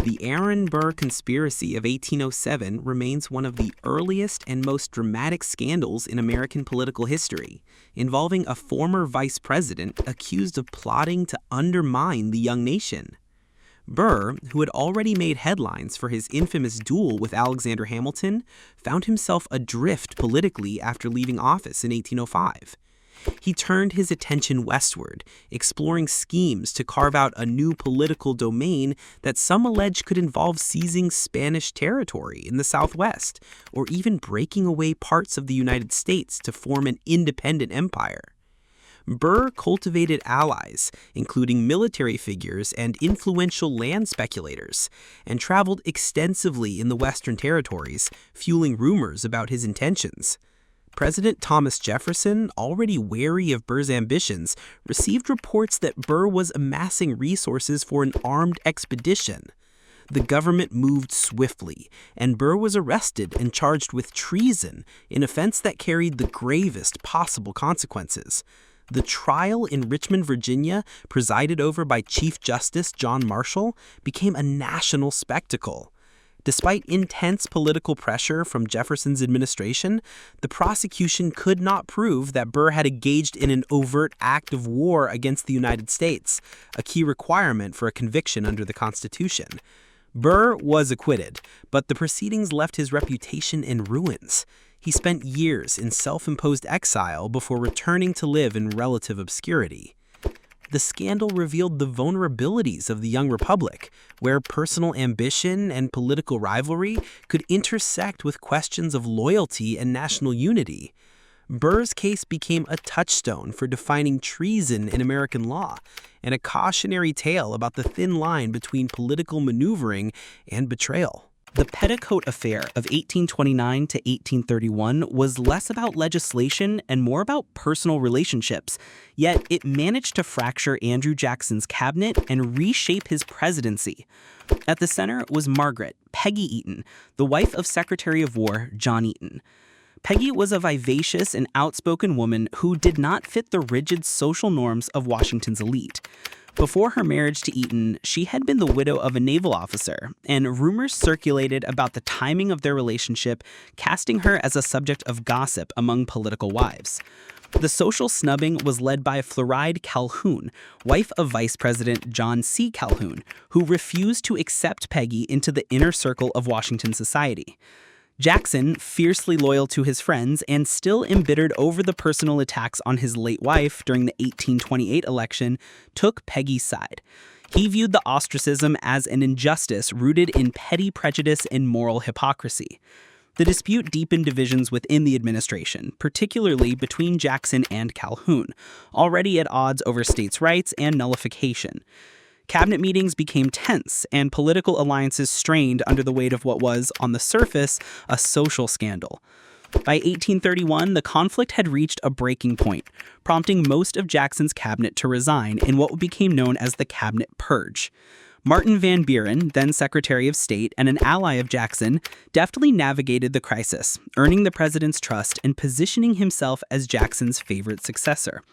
The Aaron Burr conspiracy of 1807 remains one of the earliest and most dramatic scandals in American political history, involving a former vice president accused of plotting to undermine the young nation. Burr, who had already made headlines for his infamous duel with Alexander Hamilton, found himself adrift politically after leaving office in 1805. He turned his attention westward, exploring schemes to carve out a new political domain that some allege could involve seizing Spanish territory in the Southwest, or even breaking away parts of the United States to form an independent empire. Burr cultivated allies, including military figures and influential land speculators, and traveled extensively in the Western territories, fueling rumors about his intentions. President Thomas Jefferson, already wary of Burr's ambitions, received reports that Burr was amassing resources for an armed expedition. The government moved swiftly, and Burr was arrested and charged with treason, an offense that carried the gravest possible consequences. The trial in Richmond, Virginia, presided over by Chief Justice John Marshall, became a national spectacle. Despite intense political pressure from Jefferson's administration, the prosecution could not prove that Burr had engaged in an overt act of war against the United States, a key requirement for a conviction under the Constitution. Burr was acquitted, but the proceedings left his reputation in ruins. He spent years in self-imposed exile before returning to live in relative obscurity. The scandal revealed the vulnerabilities of the young republic, where personal ambition and political rivalry could intersect with questions of loyalty and national unity. Burr's case became a touchstone for defining treason in American law, and a cautionary tale about the thin line between political maneuvering and betrayal. The Petticoat Affair of 1829 to 1831 was less about legislation and more about personal relationships, yet it managed to fracture Andrew Jackson's cabinet and reshape his presidency. At the center was Margaret, Peggy Eaton, the wife of Secretary of War John Eaton. Peggy was a vivacious and outspoken woman who did not fit the rigid social norms of Washington's elite. Before her marriage to Eaton, she had been the widow of a naval officer, and rumors circulated about the timing of their relationship, casting her as a subject of gossip among political wives. The social snubbing was led by Floride Calhoun, wife of Vice President John C. Calhoun, who refused to accept Peggy into the inner circle of Washington society. Jackson, fiercely loyal to his friends and still embittered over the personal attacks on his late wife during the 1828 election, took Peggy's side. He viewed the ostracism as an injustice rooted in petty prejudice and moral hypocrisy. The dispute deepened divisions within the administration, particularly between Jackson and Calhoun, already at odds over states' rights and nullification. Cabinet meetings became tense, and political alliances strained under the weight of what was, on the surface, a social scandal. By 1831, the conflict had reached a breaking point, prompting most of Jackson's cabinet to resign in what became known as the Cabinet Purge. Martin Van Buren, then Secretary of State and an ally of Jackson, deftly navigated the crisis, earning the president's trust and positioning himself as Jackson's favorite successor.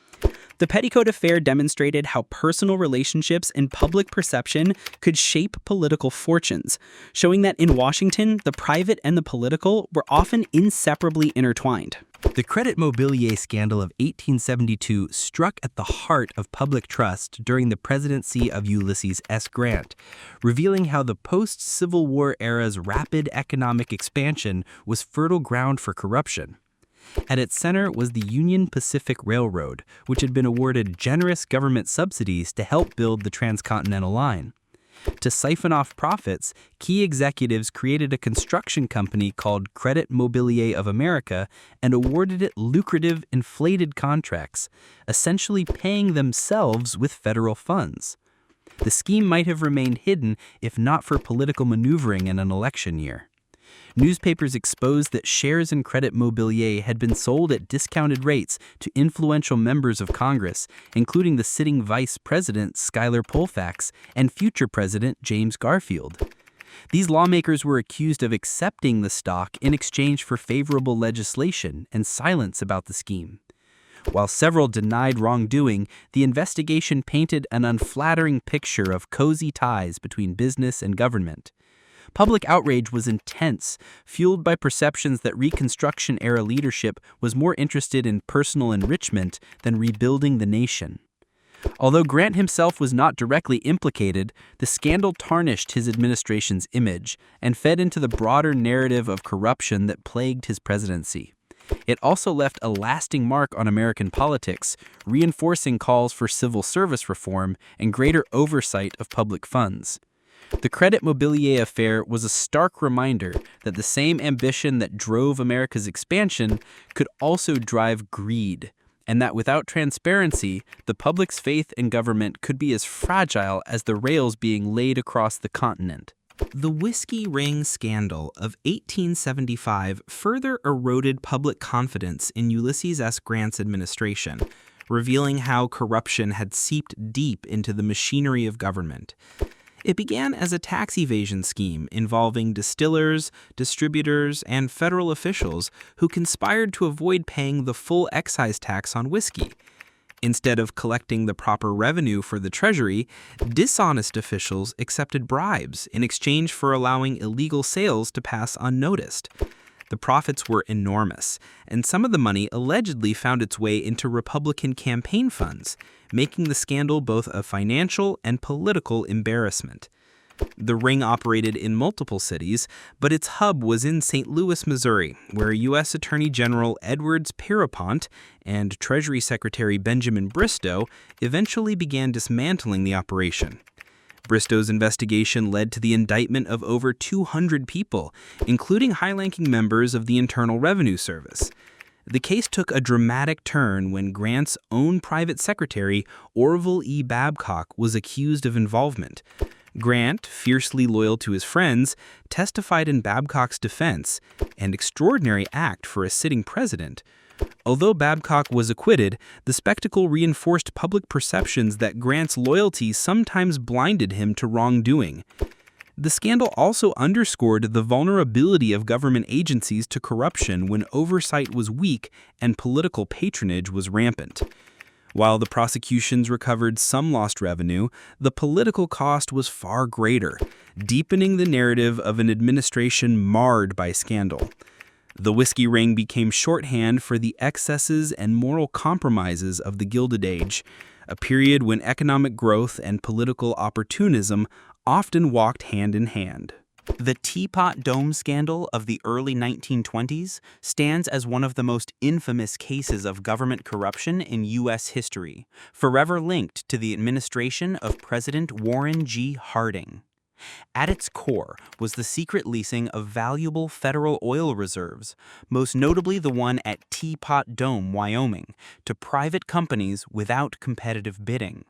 The Petticoat Affair demonstrated how personal relationships and public perception could shape political fortunes, showing that in Washington, the private and the political were often inseparably intertwined. The Crédit Mobilier scandal of 1872 struck at the heart of public trust during the presidency of Ulysses S. Grant, revealing how the post-Civil War era's rapid economic expansion was fertile ground for corruption. At its center was the Union Pacific Railroad, which had been awarded generous government subsidies to help build the transcontinental line. To siphon off profits, key executives created a construction company called Crédit Mobilier of America and awarded it lucrative, inflated contracts, essentially paying themselves with federal funds. The scheme might have remained hidden if not for political maneuvering in an election year. Newspapers exposed that shares in Crédit Mobilier had been sold at discounted rates to influential members of Congress, including the sitting Vice President Schuyler Colfax and future President James Garfield. These lawmakers were accused of accepting the stock in exchange for favorable legislation and silence about the scheme. While several denied wrongdoing, the investigation painted an unflattering picture of cozy ties between business and government. Public outrage was intense, fueled by perceptions that Reconstruction-era leadership was more interested in personal enrichment than rebuilding the nation. Although Grant himself was not directly implicated, the scandal tarnished his administration's image and fed into the broader narrative of corruption that plagued his presidency. It also left a lasting mark on American politics, reinforcing calls for civil service reform and greater oversight of public funds. The Crédit Mobilier affair was a stark reminder that the same ambition that drove America's expansion could also drive greed, and that without transparency, the public's faith in government could be as fragile as the rails being laid across the continent. The whiskey ring scandal of 1875 further eroded public confidence in Ulysses S. Grant's administration, revealing how corruption had seeped deep into the machinery of government. It began as a tax evasion scheme involving distillers, distributors, and federal officials who conspired to avoid paying the full excise tax on whiskey. Instead of collecting the proper revenue for the Treasury, dishonest officials accepted bribes in exchange for allowing illegal sales to pass unnoticed. The profits were enormous, and some of the money allegedly found its way into Republican campaign funds, making the scandal both a financial and political embarrassment. The ring operated in multiple cities, but its hub was in St. Louis, Missouri, where U.S. Attorney General Edwards Pierrepont and Treasury Secretary Benjamin Bristow eventually began dismantling the operation. Bristow's investigation led to the indictment of over 200 people, including high-ranking members of the Internal Revenue Service. The case took a dramatic turn when Grant's own private secretary, Orville E. Babcock, was accused of involvement. Grant, fiercely loyal to his friends, testified in Babcock's defense, an extraordinary act for a sitting president. Although Babcock was acquitted, the spectacle reinforced public perceptions that Grant's loyalty sometimes blinded him to wrongdoing. The scandal also underscored the vulnerability of government agencies to corruption when oversight was weak and political patronage was rampant. While the prosecutions recovered some lost revenue, the political cost was far greater, deepening the narrative of an administration marred by scandal. The whiskey ring became shorthand for the excesses and moral compromises of the Gilded Age, a period when economic growth and political opportunism often walked hand in hand. The Teapot Dome scandal of the early 1920s stands as one of the most infamous cases of government corruption in U.S. history, forever linked to the administration of President Warren G. Harding. At its core was the secret leasing of valuable federal oil reserves, most notably the one at Teapot Dome, Wyoming, to private companies without competitive bidding.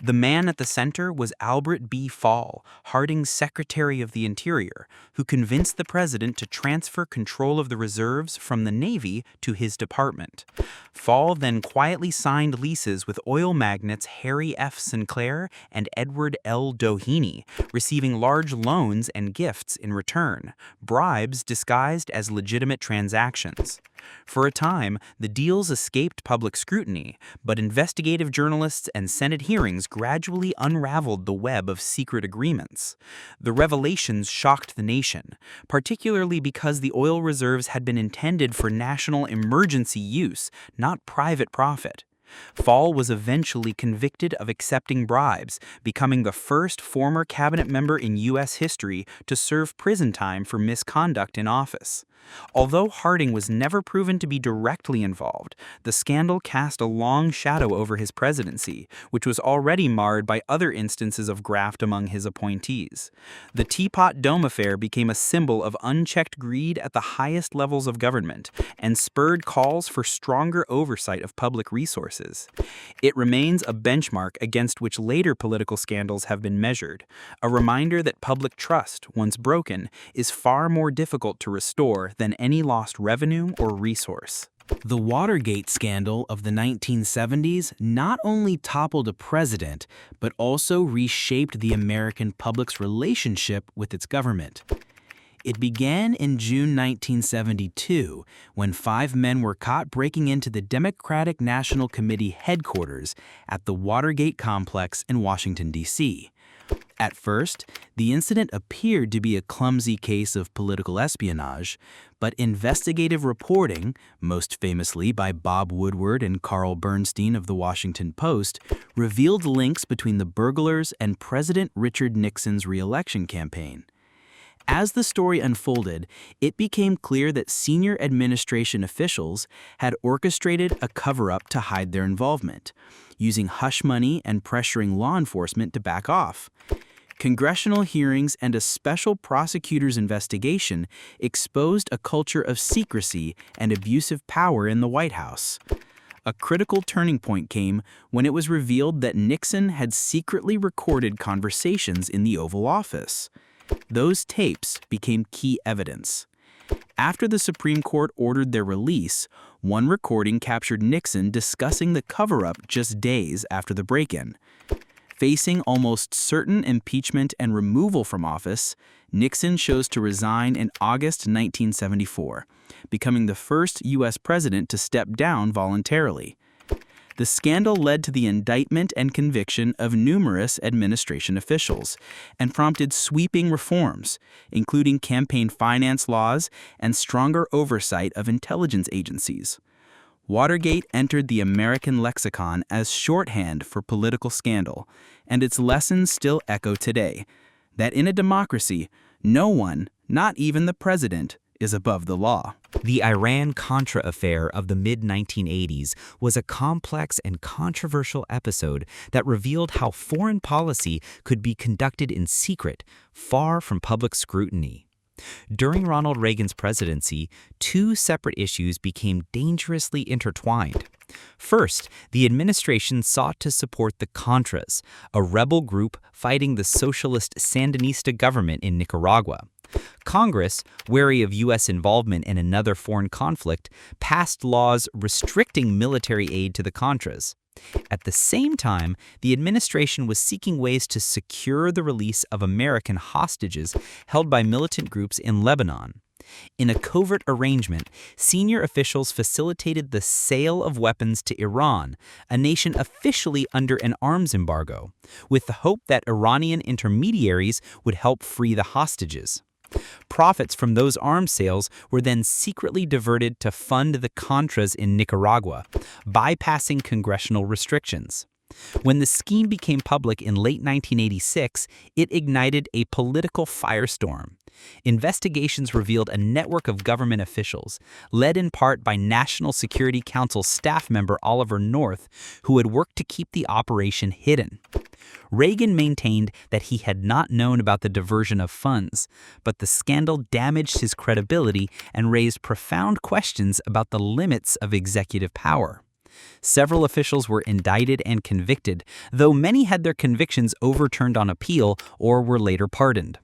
The man at the center was Albert B. Fall, Harding's Secretary of the Interior, who convinced the president to transfer control of the reserves from the Navy to his department. Fall then quietly signed leases with oil magnates Harry F. Sinclair and Edward L. Doheny, receiving large loans and gifts in return, bribes disguised as legitimate transactions. For a time, the deals escaped public scrutiny, but investigative journalists and Senate hearings gradually unraveled the web of secret agreements. The revelations shocked the nation, particularly because the oil reserves had been intended for national emergency use, not private profit. Fall was eventually convicted of accepting bribes, becoming the first former cabinet member in U.S. history to serve prison time for misconduct in office. Although Harding was never proven to be directly involved, the scandal cast a long shadow over his presidency, which was already marred by other instances of graft among his appointees. The Teapot Dome affair became a symbol of unchecked greed at the highest levels of government and spurred calls for stronger oversight of public resources. It remains a benchmark against which later political scandals have been measured, a reminder that public trust, once broken, is far more difficult to restore than any lost revenue or resource. The Watergate scandal of the 1970s not only toppled a president, but also reshaped the American public's relationship with its government. It began in June 1972 when 5 men were caught breaking into the Democratic National Committee headquarters at the Watergate complex in Washington, D.C. At first, the incident appeared to be a clumsy case of political espionage, but investigative reporting, most famously by Bob Woodward and Carl Bernstein of the Washington Post, revealed links between the burglars and President Richard Nixon's re-election campaign. As the story unfolded, it became clear that senior administration officials had orchestrated a cover-up to hide their involvement, using hush money and pressuring law enforcement to back off. Congressional hearings and a special prosecutor's investigation exposed a culture of secrecy and abusive power in the White House. A critical turning point came when it was revealed that Nixon had secretly recorded conversations in the Oval Office. Those tapes became key evidence. After the Supreme Court ordered their release, one recording captured Nixon discussing the cover-up just days after the break-in. Facing almost certain impeachment and removal from office, Nixon chose to resign in August 1974, becoming the first U.S. president to step down voluntarily. The scandal led to the indictment and conviction of numerous administration officials and prompted sweeping reforms, including campaign finance laws and stronger oversight of intelligence agencies. Watergate entered the American lexicon as shorthand for political scandal, and its lessons still echo today, that in a democracy, no one, not even the president, is above the law. The Iran-Contra affair of the mid-1980s was a complex and controversial episode that revealed how foreign policy could be conducted in secret, far from public scrutiny. During Ronald Reagan's presidency, 2 separate issues became dangerously intertwined. First, the administration sought to support the Contras, a rebel group fighting the socialist Sandinista government in Nicaragua. Congress, wary of U.S. involvement in another foreign conflict, passed laws restricting military aid to the Contras. At the same time, the administration was seeking ways to secure the release of American hostages held by militant groups in Lebanon. In a covert arrangement, senior officials facilitated the sale of weapons to Iran, a nation officially under an arms embargo, with the hope that Iranian intermediaries would help free the hostages. Profits from those arms sales were then secretly diverted to fund the Contras in Nicaragua, bypassing congressional restrictions. When the scheme became public in late 1986, it ignited a political firestorm. Investigations revealed a network of government officials, led in part by National Security Council staff member Oliver North, who had worked to keep the operation hidden. Reagan maintained that he had not known about the diversion of funds, but the scandal damaged his credibility and raised profound questions about the limits of executive power. Several officials were indicted and convicted, though many had their convictions overturned on appeal or were later pardoned.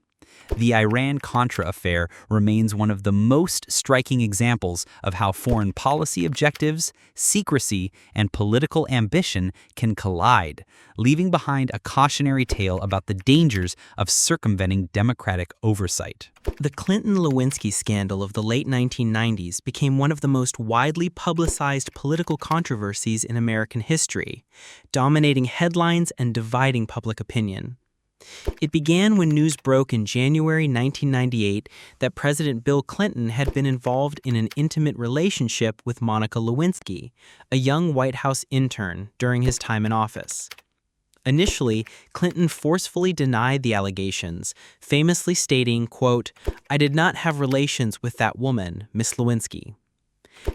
The Iran-Contra affair remains one of the most striking examples of how foreign policy objectives, secrecy, and political ambition can collide, leaving behind a cautionary tale about the dangers of circumventing democratic oversight. The Clinton-Lewinsky scandal of the late 1990s became one of the most widely publicized political controversies in American history, dominating headlines and dividing public opinion. It began when news broke in January 1998 that President Bill Clinton had been involved in an intimate relationship with Monica Lewinsky, a young White House intern, during his time in office. Initially, Clinton forcefully denied the allegations, famously stating, quote, "I did not have relations with that woman, Miss Lewinsky."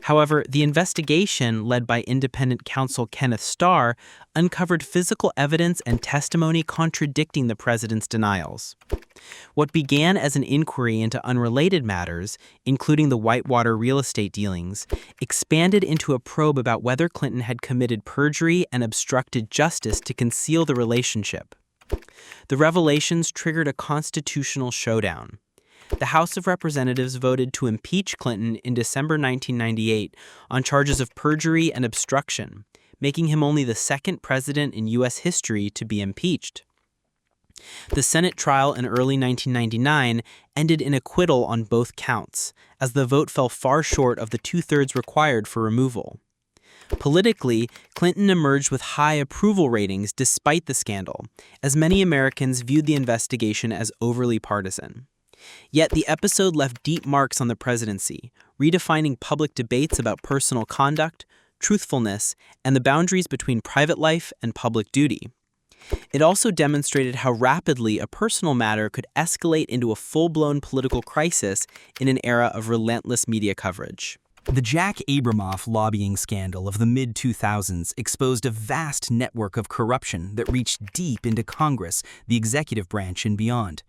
However, the investigation, led by independent counsel Kenneth Starr, uncovered physical evidence and testimony contradicting the president's denials. What began as an inquiry into unrelated matters, including the Whitewater real estate dealings, expanded into a probe about whether Clinton had committed perjury and obstructed justice to conceal the relationship. The revelations triggered a constitutional showdown. The House of Representatives voted to impeach Clinton in December 1998 on charges of perjury and obstruction, making him only the second president in U.S. history to be impeached. The Senate trial in early 1999 ended in acquittal on both counts, as the vote fell far short of the two-thirds required for removal. Politically, Clinton emerged with high approval ratings despite the scandal, as many Americans viewed the investigation as overly partisan. Yet the episode left deep marks on the presidency, redefining public debates about personal conduct, truthfulness, and the boundaries between private life and public duty. It also demonstrated how rapidly a personal matter could escalate into a full-blown political crisis in an era of relentless media coverage. The Jack Abramoff lobbying scandal of the mid-2000s exposed a vast network of corruption that reached deep into Congress, the executive branch, and beyond.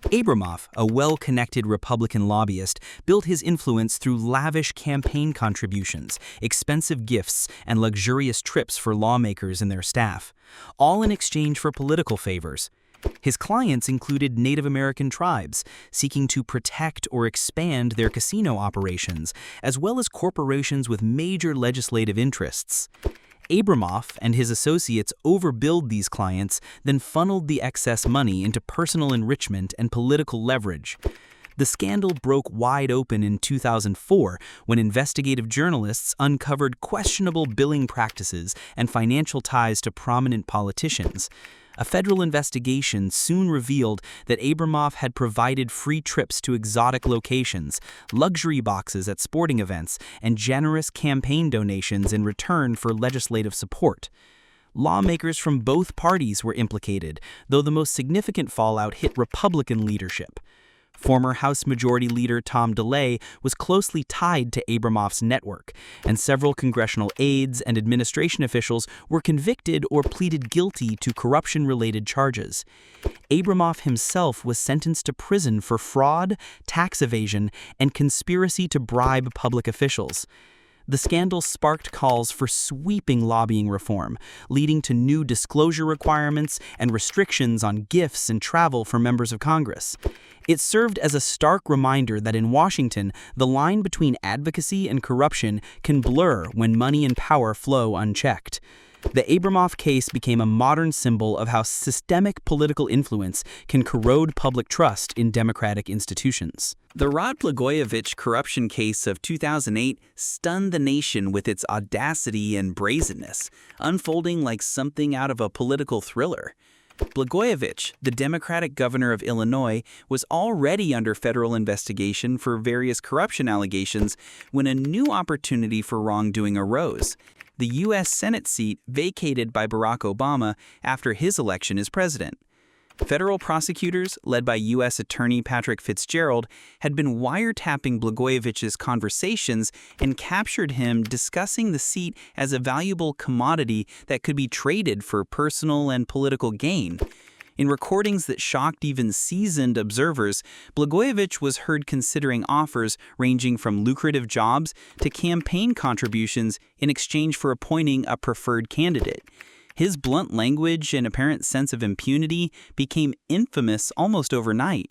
Abramoff, a well-connected Republican lobbyist, built his influence through lavish campaign contributions, expensive gifts, and luxurious trips for lawmakers and their staff, all in exchange for political favors. His clients included Native American tribes, seeking to protect or expand their casino operations, as well as corporations with major legislative interests. Abramoff and his associates overbilled these clients, then funneled the excess money into personal enrichment and political leverage. The scandal broke wide open in 2004 when investigative journalists uncovered questionable billing practices and financial ties to prominent politicians. A federal investigation soon revealed that Abramoff had provided free trips to exotic locations, luxury boxes at sporting events, and generous campaign donations in return for legislative support. Lawmakers from both parties were implicated, though the most significant fallout hit Republican leadership. Former House Majority Leader Tom DeLay was closely tied to Abramoff's network, and several congressional aides and administration officials were convicted or pleaded guilty to corruption-related charges. Abramoff himself was sentenced to prison for fraud, tax evasion, and conspiracy to bribe public officials. The scandal sparked calls for sweeping lobbying reform, leading to new disclosure requirements and restrictions on gifts and travel for members of Congress. It served as a stark reminder that in Washington, the line between advocacy and corruption can blur when money and power flow unchecked. The Abramoff case became a modern symbol of how systemic political influence can corrode public trust in democratic institutions. The Rod Blagojevich corruption case of 2008 stunned the nation with its audacity and brazenness, unfolding like something out of a political thriller. Blagojevich, the Democratic governor of Illinois, was already under federal investigation for various corruption allegations when a new opportunity for wrongdoing arose: the U.S. Senate seat vacated by Barack Obama after his election as president. Federal prosecutors, led by U.S. Attorney Patrick Fitzgerald, had been wiretapping Blagojevich's conversations and captured him discussing the seat as a valuable commodity that could be traded for personal and political gain. In recordings that shocked even seasoned observers, Blagojevich was heard considering offers ranging from lucrative jobs to campaign contributions in exchange for appointing a preferred candidate. His blunt language and apparent sense of impunity became infamous almost overnight.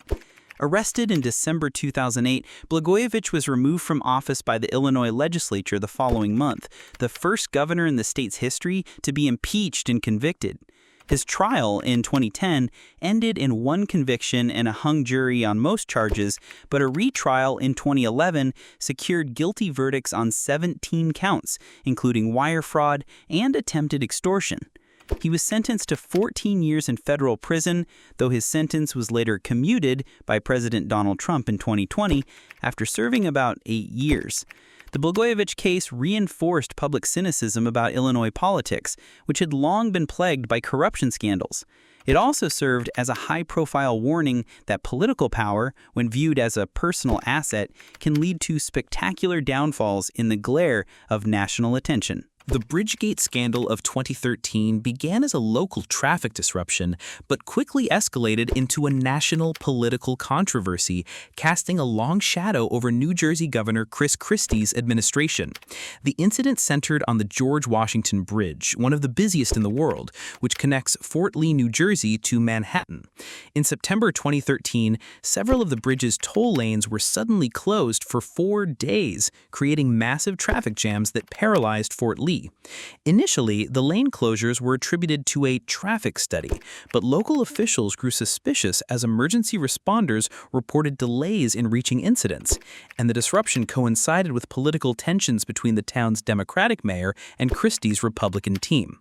Arrested in December 2008, Blagojevich was removed from office by the Illinois legislature the following month, the first governor in the state's history to be impeached and convicted. His trial in 2010 ended in one conviction and a hung jury on most charges, but a retrial in 2011 secured guilty verdicts on 17 counts, including wire fraud and attempted extortion. He was sentenced to 14 years in federal prison, though his sentence was later commuted by President Donald Trump in 2020 after serving about 8 years. The Blagojevich case reinforced public cynicism about Illinois politics, which had long been plagued by corruption scandals. It also served as a high-profile warning that political power, when viewed as a personal asset, can lead to spectacular downfalls in the glare of national attention. The Bridgegate scandal of 2013 began as a local traffic disruption, but quickly escalated into a national political controversy, casting a long shadow over New Jersey Governor Chris Christie's administration. The incident centered on the George Washington Bridge, one of the busiest in the world, which connects Fort Lee, New Jersey to Manhattan. In September 2013, several of the bridge's toll lanes were suddenly closed for 4 days, creating massive traffic jams that paralyzed Fort Lee. Lee. Initially, the lane closures were attributed to a traffic study, but local officials grew suspicious as emergency responders reported delays in reaching incidents, and the disruption coincided with political tensions between the town's Democratic mayor and Christie's Republican team.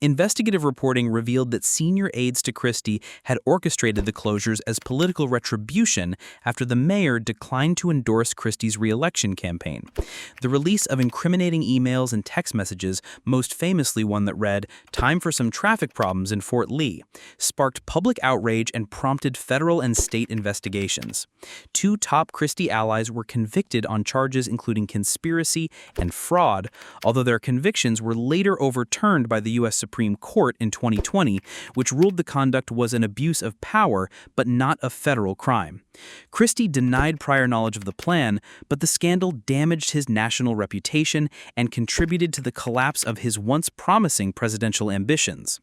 Investigative reporting revealed that senior aides to Christie had orchestrated the closures as political retribution after the mayor declined to endorse Christie's re-election campaign. The release of incriminating emails and text messages, most famously one that read, "Time for some traffic problems in Fort Lee," sparked public outrage and prompted federal and state investigations. Two top Christie allies were convicted on charges including conspiracy and fraud, although their convictions were later overturned by the U.S. Supreme Court in 2020, which ruled the conduct was an abuse of power but not a federal crime. Christie denied prior knowledge of the plan, but the scandal damaged his national reputation and contributed to the collapse of his once promising presidential ambitions.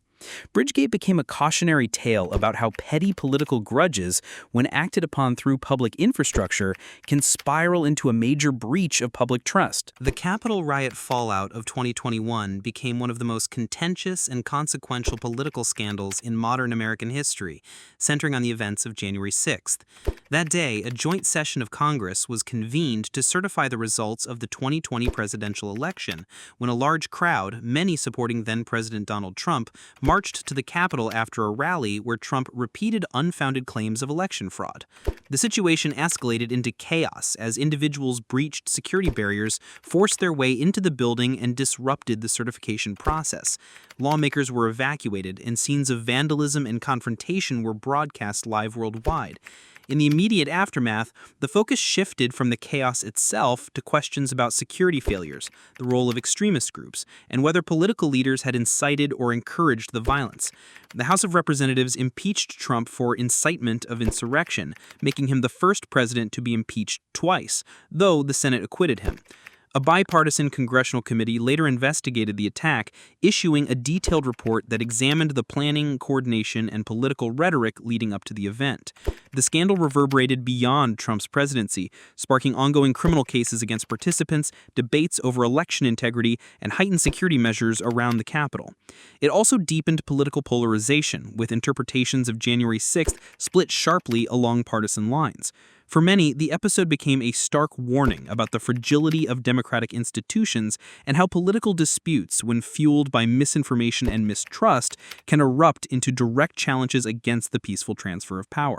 Bridgegate became a cautionary tale about how petty political grudges, when acted upon through public infrastructure, can spiral into a major breach of public trust. The Capitol Riot fallout of 2021 became one of the most contentious and consequential political scandals in modern American history, centering on the events of January 6th. That day, a joint session of Congress was convened to certify the results of the 2020 presidential election, when a large crowd, many supporting then-President Donald Trump, marched to the Capitol after a rally where Trump repeated unfounded claims of election fraud. The situation escalated into chaos as individuals breached security barriers, forced their way into the building, and disrupted the certification process. Lawmakers were evacuated, and scenes of vandalism and confrontation were broadcast live worldwide. In the immediate aftermath, the focus shifted from the chaos itself to questions about security failures, the role of extremist groups, and whether political leaders had incited or encouraged the violence. The House of Representatives impeached Trump for incitement of insurrection, making him the first president to be impeached twice, though the Senate acquitted him. A bipartisan congressional committee later investigated the attack, issuing a detailed report that examined the planning, coordination, and political rhetoric leading up to the event. The scandal reverberated beyond Trump's presidency, sparking ongoing criminal cases against participants, debates over election integrity, and heightened security measures around the Capitol. It also deepened political polarization, with interpretations of January 6th split sharply along partisan lines. For many, the episode became a stark warning about the fragility of democratic institutions and how political disputes, when fueled by misinformation and mistrust, can erupt into direct challenges against the peaceful transfer of power.